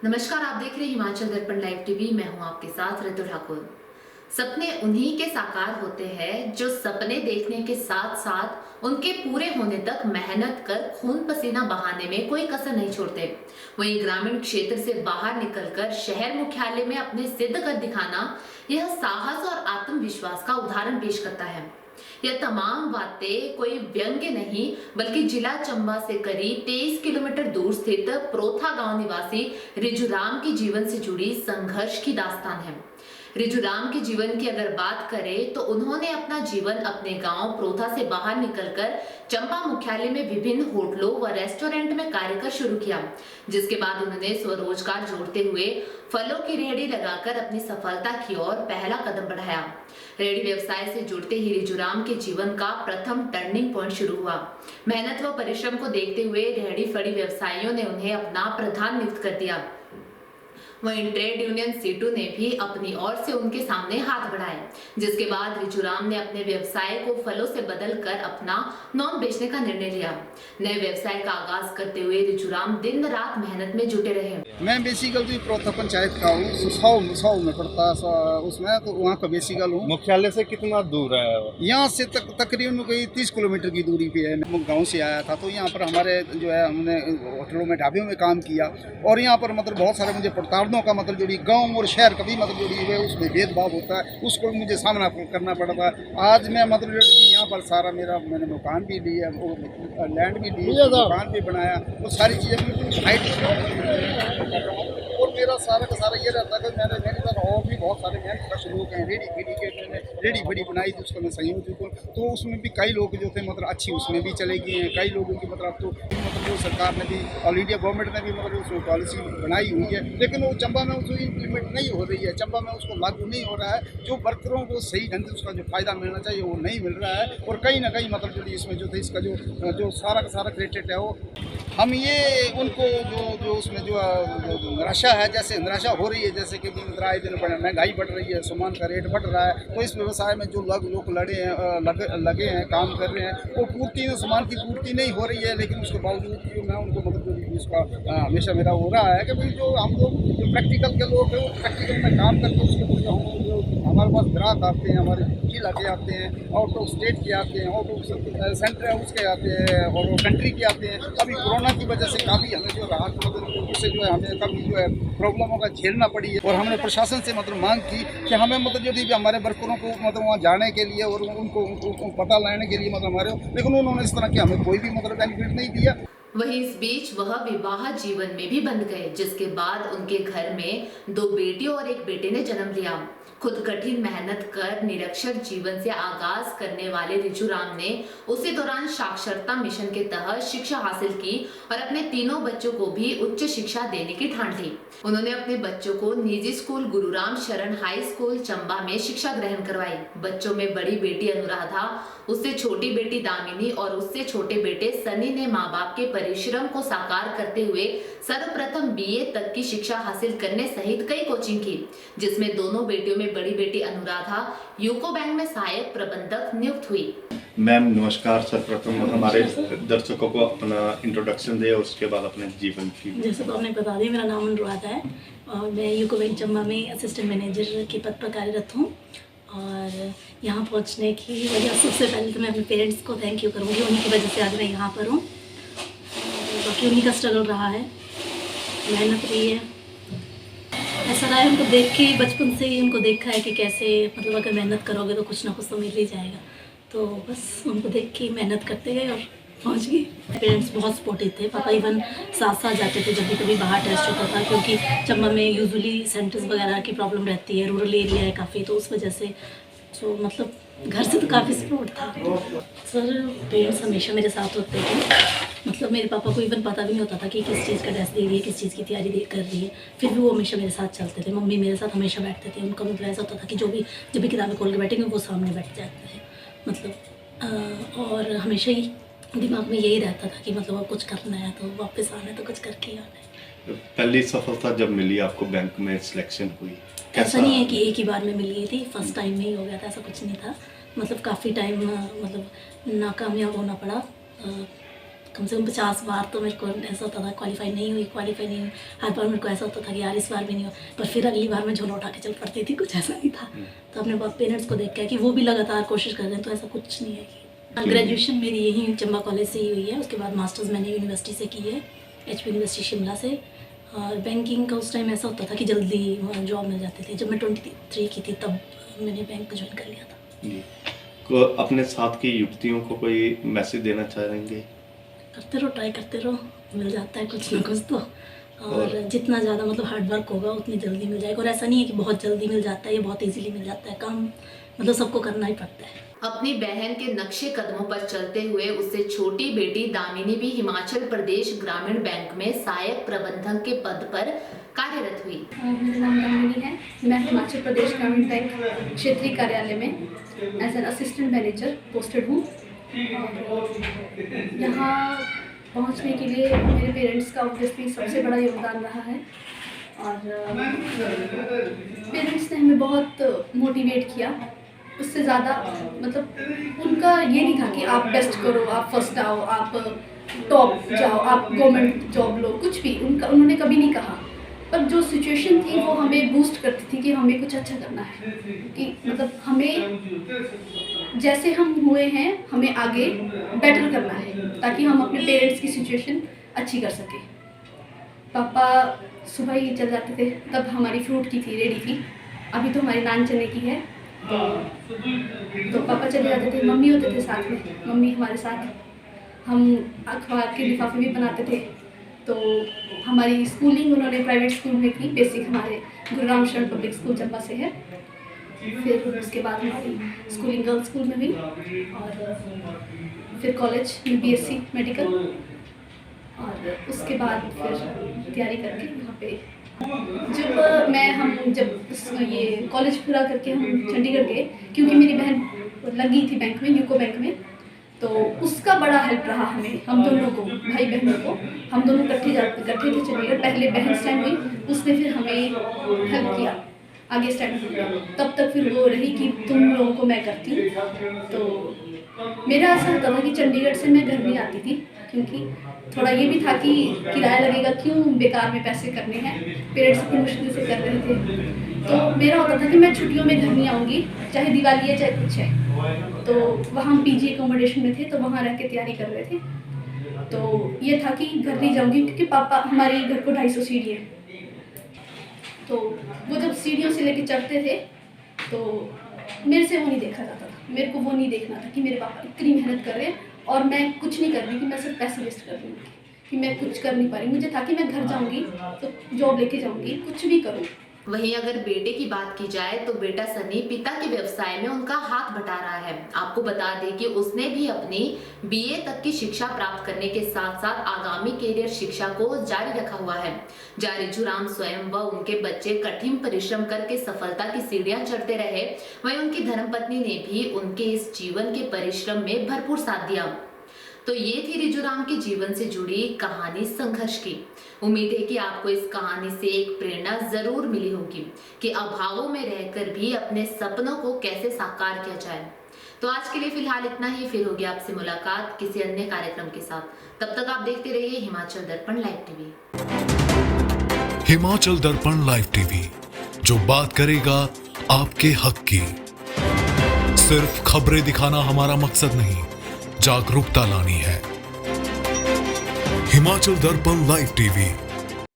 नमस्कार, आप देख रहे हैं हिमाचल दर्पण लाइव टीवी। मैं हूं आपके साथ ऋतु ठाकुर। सपने उन्हीं के साकार होते हैं जो सपने देखने के साथ साथ उनके पूरे होने तक मेहनत कर खून पसीना बहाने में कोई कसर नहीं छोड़ते। वहीं ग्रामीण क्षेत्र से बाहर निकलकर शहर मुख्यालय में अपने सिद्ध कर दिखाना यह साहस और आत्मविश्वास का उदाहरण पेश करता है। यह तमाम बातें कोई व्यंग्य नहीं बल्कि जिला चंबा से करीब 23 किलोमीटर दूर स्थित प्रोथा गांव निवासी रिजुराम के जीवन से जुड़ी संघर्ष की दास्तान है। रिजुराम के जीवन की अगर बात करें तो उन्होंने अपना जीवन अपने गांव प्रोथा से बाहर निकलकर चंबा मुख्यालय में विभिन्न होटलों व रेस्टोरेंट में कार्य कर शुरू किया, जिसके बाद उन्होंने स्वरोजगार जोड़ते हुए फलों की रेहड़ी लगाकर अपनी सफलता की ओर पहला कदम बढ़ाया। रेहड़ी व्यवसाय से जुड़ते ही रिजुराम के जीवन का प्रथम टर्निंग पॉइंट शुरू हुआ। मेहनत व परिश्रम को देखते हुए रेहड़ी फड़ी व्यवसायियों ने उन्हें अपना प्रधान नियुक्त कर दिया। वहीं ट्रेड यूनियन सीटू ने भी अपनी ओर से उनके सामने हाथ बढ़ाए, जिसके बाद रिजुराम ने अपने व्यवसाय को फलों से बदलकर अपना नॉन बेचने का निर्णय लिया। नए व्यवसाय का आगाज करते हुए रिजुराम दिन रात मेहनत में जुटे रहे। मैं बेसिकली प्रोथा पंचायत का हूँ, सौ में पड़ता उसमें, तो वहाँ का बेसिकल हूँ। मुख्यालय से कितना दूर है? यहाँ से तकरीबन कोई 30 किलोमीटर की दूरी पे है। मैं गाँव से आया था, तो यहाँ पर हमारे जो है हमने होटलों में ढाबियों में काम किया, और यहाँ पर मतलब बहुत सारे मुझे प्रताड़नों का मतलब जो गांव और शहर का भी मतलब जो है उसमें भेदभाव होता है, उसको मुझे सामना करना पड़ता है। आज मैं मतलब यहाँ पर सारा मैंने मकान भी लिया, लैंड भी ली, मकान भी बनाया, वो सारी चीज़ें और मेरा सारा का सारा ये रहता है कि मेरे पास और भी बहुत सारे मेहनत का लोग हैं। मैंने रेडी बड़ी बनाई थी, उसका मैं संयोजक हूँ, तो उसमें भी कई लोग जो थे मतलब अच्छी उसमें भी चले गए हैं। कई लोगों की मतलब तो मतलब सरकार ने भी, ऑल इंडिया गवर्नमेंट ने भी मतलब उसमें पॉलिसी बनाई हुई है, लेकिन वो चंबा में उसको इम्प्लीमेंट नहीं हो रही है। चंबा में उसको लागू नहीं हो रहा है। जो वर्करों को सही ढंग से उसका जो फायदा मिलना चाहिए वो नहीं मिल रहा है, और कहीं ना कहीं मतलब जो इसमें जो थे इसका जो सारा का सारा क्रेडिट है वो हम ये उनको जो उसमें जो निराशा है, जैसे निराशा हो रही है, जैसे कि आए दिन महंगाई बढ़ रही है, सामान का रेट बढ़ रहा है, तो इस व्यवसाय में जो लोग लगे हैं, काम कर रहे हैं, वो पूर्ति सामान की पूर्ति नहीं हो रही है। लेकिन उसके बावजूद जो मैं उनको मतलब जो इसका हमेशा मेरा हो रहा है कि भाई जो हम लोग जो प्रैक्टिकल के लोग हैं वो प्रैक्टिकल में काम करके उसके जो हमारे पास ग्राहक आते हैं, हमारे जिला के आते हैं, आउट ऑफ स्टेट के आते हैं, आउट ऑफ सेंटर है उसके आते हैं, और कंट्री के आते हैं। अभी कोरोना की वजह से काफ़ी हमें जो राहत उससे जो है हमें काफ़ी जो है प्रॉब्लमों का झेलना पड़ी है, और हमने प्रशासन से मतलब मांग की कि हमें मतलब जो भी हमारे वर्करों को मतलब वहाँ जाने के लिए और उनको पता लाने के लिए मतलब हमारे, लेकिन उन्होंने इस तरह के हमें कोई भी मतलब बेनिफिट नहीं दिया। वहीं इस बीच वह विवाह जीवन में भी बंध गए, जिसके बाद उनके घर में 2 बेटियों और 1 बेटे ने जन्म लिया। खुद कठिन मेहनत कर निरक्षर जीवन से आगाज करने वाले रिजुराम ने उसी दौरान साक्षरता मिशन के तहत शिक्षा हासिल की और अपने तीनों बच्चों को भी उच्च शिक्षा देने की ठान ली। उन्होंने अपने बच्चों को निजी स्कूल गुरुराम शरण हाई स्कूल चंबा में शिक्षा ग्रहण करवाई। बच्चों में बड़ी बेटी अनुराधा, उससे छोटी बेटी दामिनी और उससे छोटे बेटे सनी ने माँ बाप के परिश्रम को साकार करते हुए सर्वप्रथम बीए तक की शिक्षा हासिल करने सहित कई कोचिंग की, जिसमें दोनों बेटियों में बड़ी बेटी अनुराधा यूको बैंक में सहायक प्रबंधक नियुक्त हुई। मैम नमस्कार। सर्वप्रथम हमारे दर्शकों को अपना इंट्रोडक्शन दे और उसके बाद अपने जीवन की। जैसे तो आपने बता दिया, मेरा नाम अनुराधा है और मैं यूको बैंक चंबा में असिस्टेंट मैनेजर के पद पर कार्यरत हूँ। और यहाँ पहुँचने की वजह सबसे पहले तो मैं अपने पेरेंट्स को थैंक यू करूँगी, उन्हीं की वजह से आज मैं यहाँ पर हूँ। बाकी उन्हीं का स्ट्रगल रहा है, मेहनत रही है। ऐसा रहा है उनको देख के, बचपन से ही उनको देखा है कि कैसे मतलब अगर मेहनत करोगे तो कुछ ना कुछ तो मिल ही जाएगा। तो बस उनको देख के मेहनत करते गए और पहुंच गए। पेरेंट्स बहुत सपोर्टिव थे। पापा इवन साथ जाते थे जब भी कभी बाहर टेस्ट होता था, क्योंकि चंबा में यूजुअली सेंटर्स वगैरह की प्रॉब्लम रहती है, रूरल एरिया है काफ़ी, तो उस वजह से तो मतलब घर से तो काफ़ी सपोर्ट था। सर पेरेंट्स हमेशा मेरे साथ होते थे। मतलब मेरे पापा को इवन पता भी नहीं होता था कि किस चीज़ का टेस्ट दे रही है, किस चीज़ की तैयारी कर रही है, फिर भी वो हमेशा मेरे साथ चलते थे। मम्मी मेरे साथ हमेशा बैठते थे। उनका मतलब ऐसा होता था कि जब भी किताबें खोल के बैठेंगे वो सामने बैठ जाते हैं। मतलब और हमेशा ही दिमाग में यही रहता था कि मतलब अब कुछ करना है तो वापस आना है तो कुछ करके ही आना है। पहली सफलता जब मिली आपको, बैंक में सिलेक्शन हुई, ऐसा नहीं है कि एक ही बार में मिल गई थी, फर्स्ट टाइम में ही हो गया था, ऐसा कुछ नहीं था। मतलब काफ़ी टाइम मतलब नाकामयाब होना पड़ा। कम से कम 50 बार तो मेरे को ऐसा होता था क्वालिफाई नहीं हुई। हर बार मेरे को ऐसा होता था कि यार इस बार भी नहीं हुआ, पर फिर अगली बार मैं झोला उठा के चल पड़ती थी, कुछ ऐसा नहीं था। तो अपने पेरेंट्स को देख के कि वो भी लगातार कोशिश कर रहे हैं, तो ऐसा कुछ नहीं है कि ग्रेजुएशन मेरी यहीं चंबा कॉलेज से ही हुई है। उसके बाद मास्टर्स मैंने यूनिवर्सिटी से की है, HP यूनिवर्सिटी शिमला से। और बैंकिंग का उस टाइम ऐसा होता था कि जल्दी जॉब मिल जाते थे। जब मैं 23 की थी तब मैंने बैंक ज्वाइन कर लिया था। को अपने साथ की युवतियों को कोई मैसेज देना चाहेंगे? करते रहो, ट्राई करते रहो, मिल जाता है कुछ ना कुछ तो। और जितना ज़्यादा मतलब हार्ड वर्क होगा उतनी जल्दी मिल जाएगा। और ऐसा नहीं है कि बहुत जल्दी मिल जाता है, ये बहुत इजीली मिल जाता है। काम मतलब सबको करना ही पड़ता है। अपनी बहन के नक्शे कदमों पर चलते हुए उससे छोटी बेटी दामिनी भी हिमाचल प्रदेश ग्रामीण बैंक में सहायक प्रबंधक के पद पर कार्यरत हुई। मेरा नाम दामिनी है। मैं हिमाचल प्रदेश ग्रामीण बैंक क्षेत्रीय कार्यालय में as an assistant manager posted हूँ। यहाँ पहुँचने के लिए मेरे पेरेंट्स का ऑब्वियसली सबसे बड़ा योगदान रहा है। और पेरेंट्स ने हमें बहुत मोटिवेट किया। उससे ज़्यादा मतलब उनका ये नहीं था कि आप बेस्ट करो, आप फर्स्ट आओ, आप टॉप जाओ, आप गवर्नमेंट जॉब लो, कुछ भी उन्होंने कभी नहीं कहा। पर जो सिचुएशन थी वो हमें बूस्ट करती थी कि हमें कुछ अच्छा करना है, कि मतलब हमें जैसे हम हुए हैं हमें आगे बेटर करना है ताकि हम अपने पेरेंट्स की सिचुएशन अच्छी कर सकें। पापा सुबह ही चल जाते थे, तब हमारी फ्रूट की थी रेडी थी। अभी तो हमारी नान चने की है, तो पापा चले जाते थे, मम्मी होते थे साथ में, मम्मी हमारे साथ। हम अखबार के लिफाफे भी बनाते थे। तो हमारी स्कूलिंग उन्होंने प्राइवेट स्कूल में की, बेसिक हमारे गुरुराम शरण पब्लिक स्कूल चंबा से है। फिर उसके बाद हमारी स्कूलिंग गर्ल्स स्कूल में हुई और फिर कॉलेज में BSc मेडिकल। और उसके बाद फिर तैयारी करके यहाँ पे जब ये कॉलेज पूरा करके हम चंडीगढ़ गए, क्योंकि मेरी बहन लगी थी बैंक में, यूको बैंक में, तो उसका बड़ा हेल्प रहा हमें, हम दोनों को, भाई बहनों को। हम दोनों इकट्ठे थे चंडीगढ़। पहले बहन स्टैंड हुई, उसने फिर हमें हेल्प किया आगे स्टैंड हुआ। तब तक फिर वो रही कि तुम लोगों को मैं करती हूँ। तो मेरा ऐसा होता था कि चंडीगढ़ से मैं घर नहीं आती थी, क्योंकि थोड़ा ये भी था कि किराया लगेगा, क्यों बेकार में पैसे करने हैं, पेरेंट्स इतनी मुश्किल से कर रहे थे। तो मेरा होता था कि मैं छुट्टियों में घर नहीं आऊँगी, चाहे दिवाली है चाहे कुछ है। तो वहाँ हम PG एकोमोडेशन में थे, तो वहाँ रह के तैयारी कर रहे थे। तो ये था कि घर नहीं जाऊँगी, क्योंकि पापा हमारे घर को 250 सीढ़ी है। तो वो जब सीढ़ियों से लेके चढ़ते थे तो मेरे से वो नहीं देखा जाता था। मेरे को वो नहीं देखना था कि मेरे पापा इतनी मेहनत कर रहे हैं और मैं कुछ नहीं कर रही, कि मैं सिर्फ पैसे वेस्ट कर रही हूँ, कि मैं कुछ कर नहीं पा रही। मुझे था कि मैं घर जाऊँगी तो जॉब लेके जाऊँगी, कुछ भी करूँ। वहीं अगर बेटे की बात की जाए तो बेटा सनी पिता के व्यवसाय में उनका हाथ बटा रहा है। आपको बता दें कि उसने भी अपनी BA तक की शिक्षा प्राप्त करने के साथ साथ आगामी कैरियर शिक्षा को जारी रखा हुआ है। जारी जुराम स्वयं व उनके बच्चे कठिन परिश्रम करके सफलता की सीढ़ियां चढ़ते रहे, वहीं उनकी धर्मपत्नी ने भी उनके इस जीवन के परिश्रम में भरपूर साथ दिया। तो ये थी रिजुराम के जीवन से जुड़ी कहानी संघर्ष की। उम्मीद है कि आपको इस कहानी से एक प्रेरणा जरूर मिली होगी कि अभावों में रहकर भी अपने सपनों को कैसे साकार किया जाए। तो आज के लिए फिलहाल इतना ही, फिर होगी आपसे मुलाकात किसी अन्य कार्यक्रम के साथ। तब तक आप देखते रहिए हिमाचल दर्पण लाइव टीवी। हिमाचल दर्पण लाइव टीवी, जो बात करेगा आपके हक की। सिर्फ खबरें दिखाना हमारा मकसद नहीं, जागरूकता लानी है। हिमाचल दर्पण लाइव टीवी